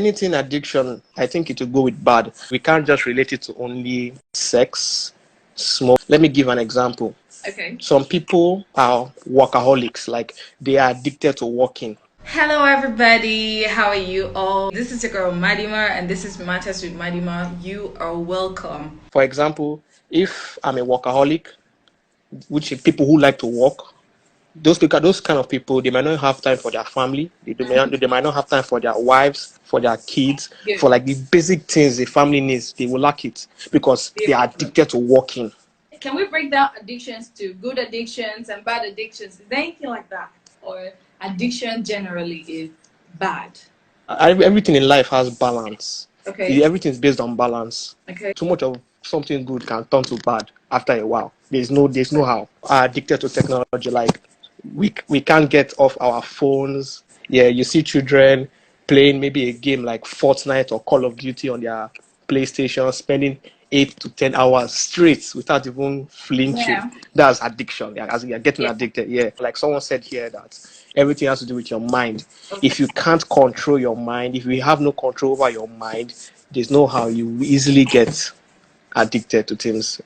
anything addiction, I think it will go with bad. We can't just relate it to only sex, smoke. Let me give an example. Okay. Some people are workaholics, like they are addicted to working. Hello everybody, how are you all? This is your girl Madima and this is Matters with Madima. You are welcome. For example, if I'm a workaholic, which is people who like to work, those kind of people, they might not have time for their family. They might not have time for their wives, for their kids, Yeah. for like the basic things the family needs. They will lack it because they are addicted to working. Can we break down addictions to good addictions and bad addictions? Is there anything like that? Or addiction generally is bad? Everything in life has balance. Okay. Everything is based on balance. Okay. Too much of something good can turn to bad after a while. There's no how. Are addicted to technology. Like we can't get off our phones. Yeah, you see children playing maybe a game like Fortnite or Call of Duty on their PlayStation, spending 8 to 10 hours straight without even flinching. Yeah. That's addiction. Yeah, as you're getting addicted. Yeah, like someone said here that everything has to do with your mind. If you can't control your mind, if you have no control over your mind, there's no how you easily get addicted to things.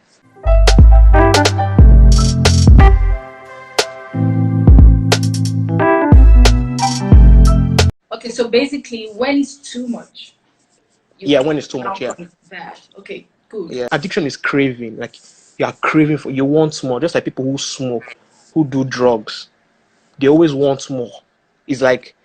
Okay, so basically when it's too much. Yeah, when it's too much, yeah. Bad. Okay, good. Yeah. Addiction is craving. Like you are craving for, you want more. Just like people who smoke, who do drugs, they always want more. It's like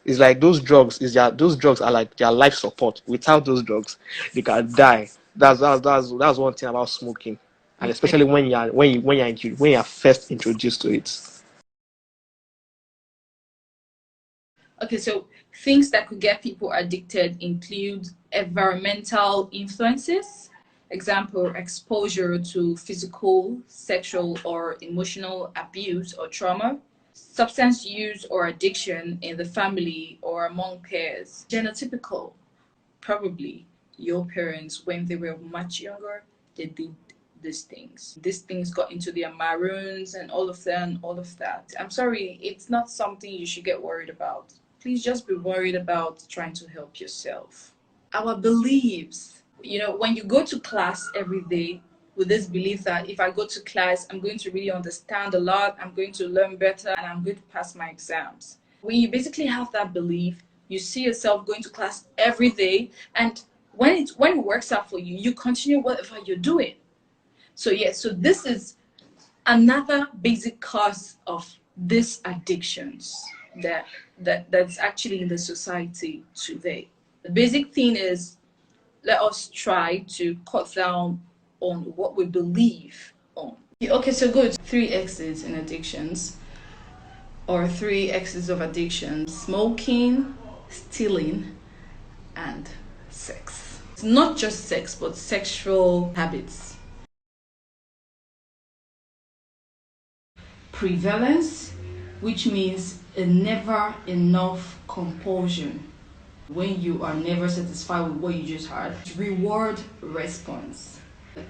those drugs are like their life support. Without those drugs, they can die. That's one thing about smoking, and especially when you're first introduced to it. Okay, so things that could get people addicted include environmental influences, example, exposure to physical, sexual, or emotional abuse or trauma, substance use or addiction in the family or among peers, genotypical, probably your parents, when they were much younger, they did these things. These things got into their maroons and all of that and all of that. I'm sorry, it's not something you should get worried about. Please just be worried about trying to help yourself. Our beliefs, when you go to class every day with this belief that if I go to class, I'm going to really understand a lot, I'm going to learn better, and I'm going to pass my exams. When you basically have that belief, you see yourself going to class every day, and when it works out for you, you continue whatever you're doing. So this is another basic cause of these addictions that's actually in the society today. The basic thing is, let us try to cut down on what we believe on. Okay, so good. 3 X's in addictions, or 3 X's of addiction: smoking, stealing, and sex. It's not just sex, but sexual habits. Prevalence, which means a never enough compulsion, when you are never satisfied with what you just had. Reward response,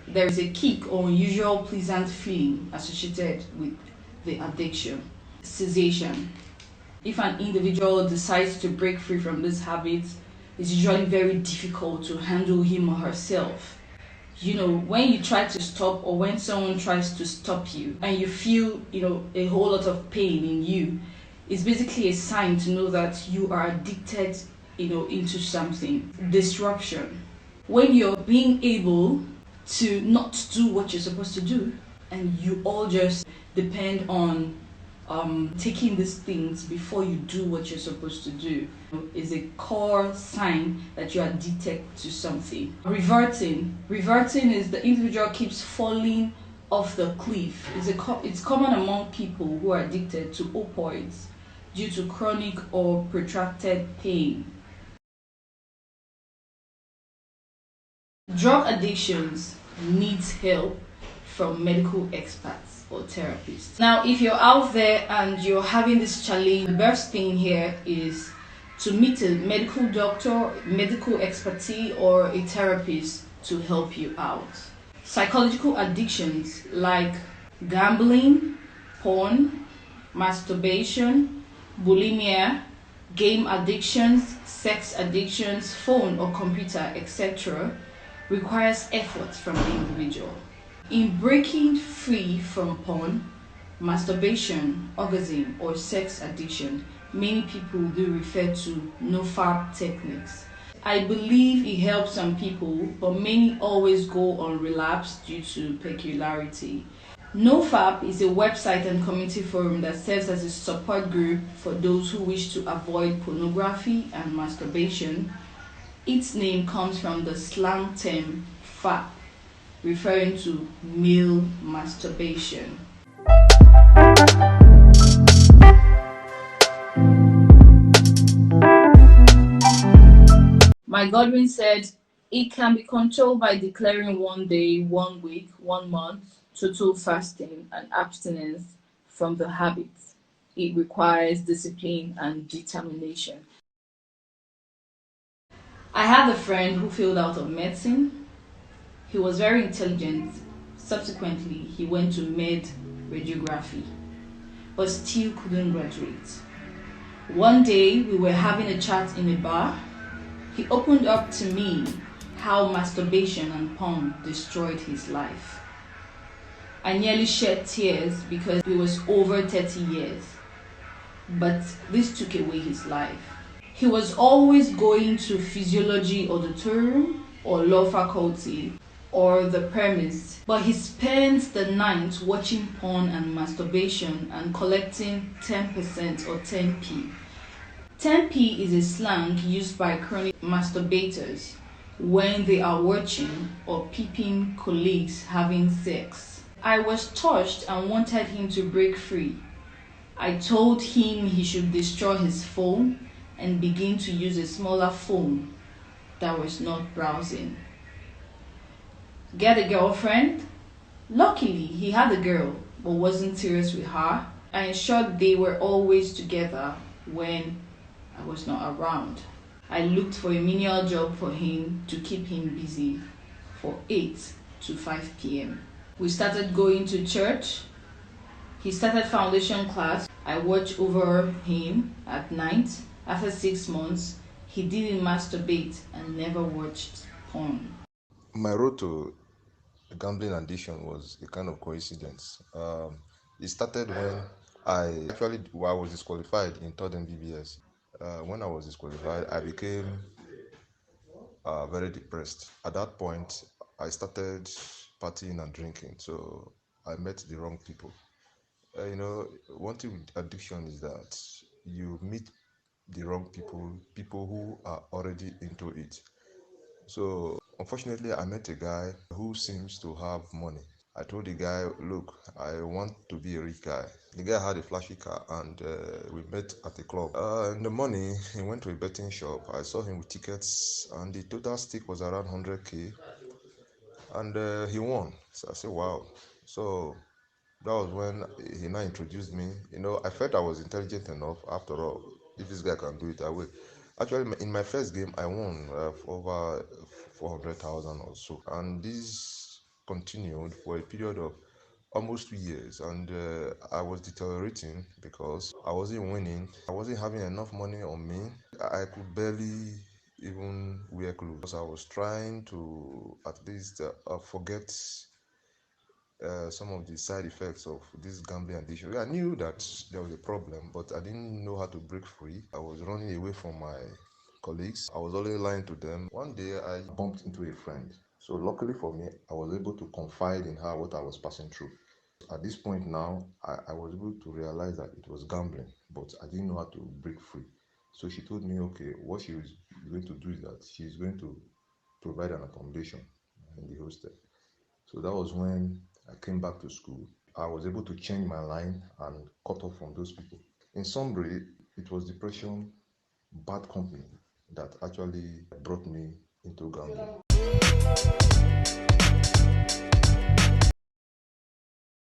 there is a kick or unusual pleasant feeling associated with the addiction. Cessation, if an individual decides to break free from this habit, it's usually very difficult to handle him or herself. When you try to stop, or when someone tries to stop you and you feel a whole lot of pain in you, it's basically a sign to know that you are addicted into something. Disruption, when you're being able to not do what you're supposed to do and you all just depend on taking these things before you do what you're supposed to do, is a core sign that you are addicted to something. Reverting is the individual keeps falling off the cliff. It's common among people who are addicted to opioids due to chronic or protracted pain. Drug addictions needs help from medical experts or therapists. Now, if you're out there and you're having this challenge, the best thing here is to meet a medical doctor, medical expertise, or a therapist to help you out. Psychological addictions like gambling, porn, masturbation, bulimia, Game addictions, sex addictions, phone or computer, etc., requires effort from the individual. In breaking free from porn, masturbation, orgasm, or sex addiction, many people do refer to no-fap techniques. I believe it helps some people, but many always go on relapse due to peculiarity. NoFap is a website and community forum that serves as a support group for those who wish to avoid pornography and masturbation. Its name comes from the slang term fap, referring to male masturbation. My Godwin said it can be controlled by declaring 1 day, 1 week, 1 month total fasting and abstinence from the habit. It requires discipline and determination. I had a friend who failed out of medicine. He was very intelligent. Subsequently, he went to med radiography, but still couldn't graduate. One day, we were having a chat in a bar. He opened up to me how masturbation and porn destroyed his life. I nearly shed tears because it was over 30 years, but this took away his life. He was always going to physiology auditorium or law faculty or the premise, but he spends the night watching porn and masturbation and collecting 10% or 10p. 10p is a slang used by chronic masturbators when they are watching or peeping colleagues having sex. I was touched and wanted him to break free. I told him he should destroy his phone and begin to use a smaller phone that was not browsing. Get a girlfriend? Luckily, he had a girl but wasn't serious with her. I ensured they were always together when I was not around. I looked for a menial job for him to keep him busy for 8 to 5 p.m. We started going to church. He started foundation class. I watched over him at night. After 6 months, he didn't masturbate and never watched porn. My road to gambling addiction was a kind of coincidence. It started when I was disqualified in third MBBS. When I was disqualified, I became very depressed. At that point, I started partying and drinking, so I met the wrong people. One thing with addiction is that you meet the wrong people, people who are already into it. So, unfortunately, I met a guy who seems to have money. I told the guy, look, I want to be a rich guy. The guy had a flashy car and we met at a club. In the morning, he went to a betting shop. I saw him with tickets and the total stake was around 100K and he won. So I said, wow. So that was when he now introduced me. I felt I was intelligent enough. After all, if this guy can do it, I will. Actually, in my first game, I won over 400,000 or so, and this continued for a period of almost 2 years. And I was deteriorating because I wasn't winning. I wasn't having enough money on me. I could barely even wear clothes. I was trying to at least forget some of the side effects of this gambling addiction. I knew that there was a problem, but I didn't know how to break free. I was running away from my colleagues. I was always lying to them. One day I bumped into a friend. So luckily for me, I was able to confide in her what I was passing through. At this point now, I was able to realize that it was gambling, but I didn't know how to break free. So she told me, okay, what she was going to do is that she's going to provide an accommodation in the hostel. So that was when I came back to school. I was able to change my line and cut off from those people. In summary, it was depression, bad company that actually brought me into gambling.